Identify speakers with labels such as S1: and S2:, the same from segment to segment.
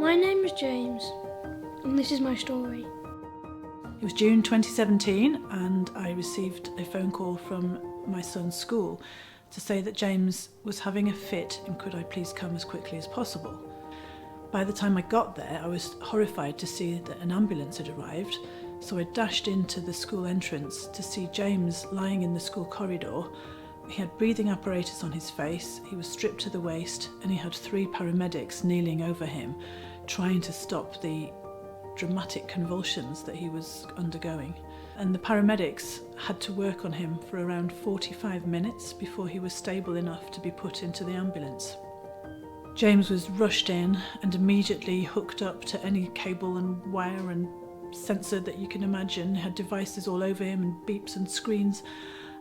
S1: My name is James, and this is my story.
S2: It was June 2017 and I received a phone call from my son's school to say that James was having a fit and could I please come as quickly as possible. By the time I got there, I was horrified to see that an ambulance had arrived, so I dashed into the school entrance to see James lying in the school corridor. He had breathing apparatus on his face, he was stripped to the waist, and he had 3 paramedics kneeling over him, trying to stop the dramatic convulsions that he was undergoing. And the paramedics had to work on him for around 45 minutes before he was stable enough to be put into the ambulance. James was rushed in and immediately hooked up to any cable and wire and sensor that you can imagine. He had devices all over him and beeps and screens,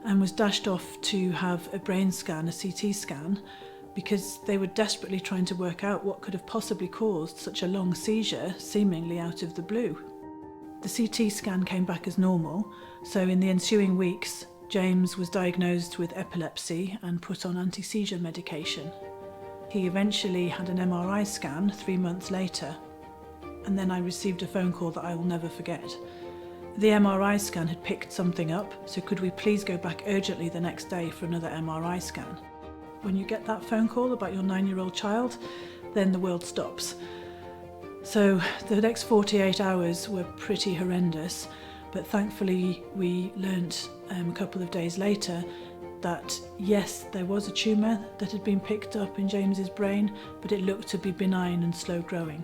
S2: and was dashed off to have a brain scan, a CT scan, because they were desperately trying to work out what could have possibly caused such a long seizure, seemingly out of the blue. The CT scan came back as normal, so in the ensuing weeks, James was diagnosed with epilepsy and put on anti-seizure medication. He eventually had an MRI scan 3 months later, and then I received a phone call that I will never forget. The MRI scan had picked something up, so could we please go back urgently the next day for another MRI scan? When you get that phone call about your 9-year-old child, then the world stops. So the next 48 hours were pretty horrendous, but thankfully we learnt a couple of days later that yes, there was a tumour that had been picked up in James's brain, but it looked to be benign and slow growing.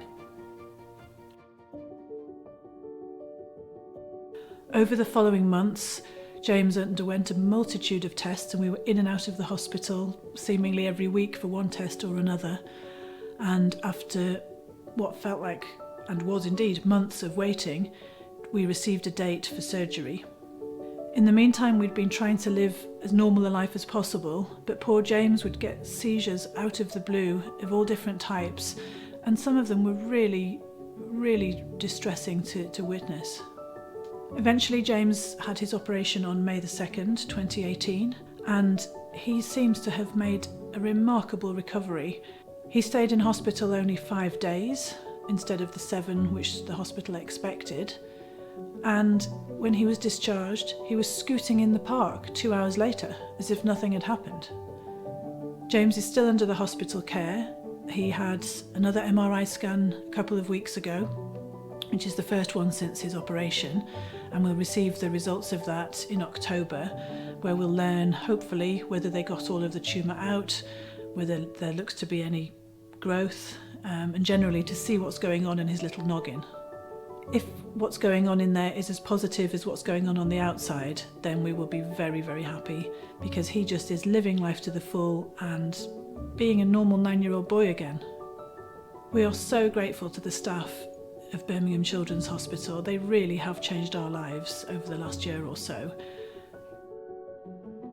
S2: Over the following months, James underwent a multitude of tests, and we were in and out of the hospital seemingly every week for one test or another. And after what felt like, and was indeed, months of waiting, we received a date for surgery. In the meantime, we'd been trying to live as normal a life as possible, but poor James would get seizures out of the blue of all different types, and some of them were really, really distressing to witness. Eventually, James had his operation on May the 2nd, 2018, and he seems to have made a remarkable recovery. He stayed in hospital only 5 days instead of the 7 which the hospital expected, and when he was discharged, he was scooting in the park 2 hours later, as if nothing had happened. James is still under the hospital care. He had another MRI scan a couple of weeks ago, which is the first one since his operation, and we'll receive the results of that in October, where we'll learn, hopefully, whether they got all of the tumour out, whether there looks to be any growth, and generally to see what's going on in his little noggin. If what's going on in there is as positive as what's going on the outside, then we will be very, very happy, because he just is living life to the full and being a normal 9-year-old boy again. We are so grateful to the staff of Birmingham Children's Hospital. They really have changed our lives over the last year or so.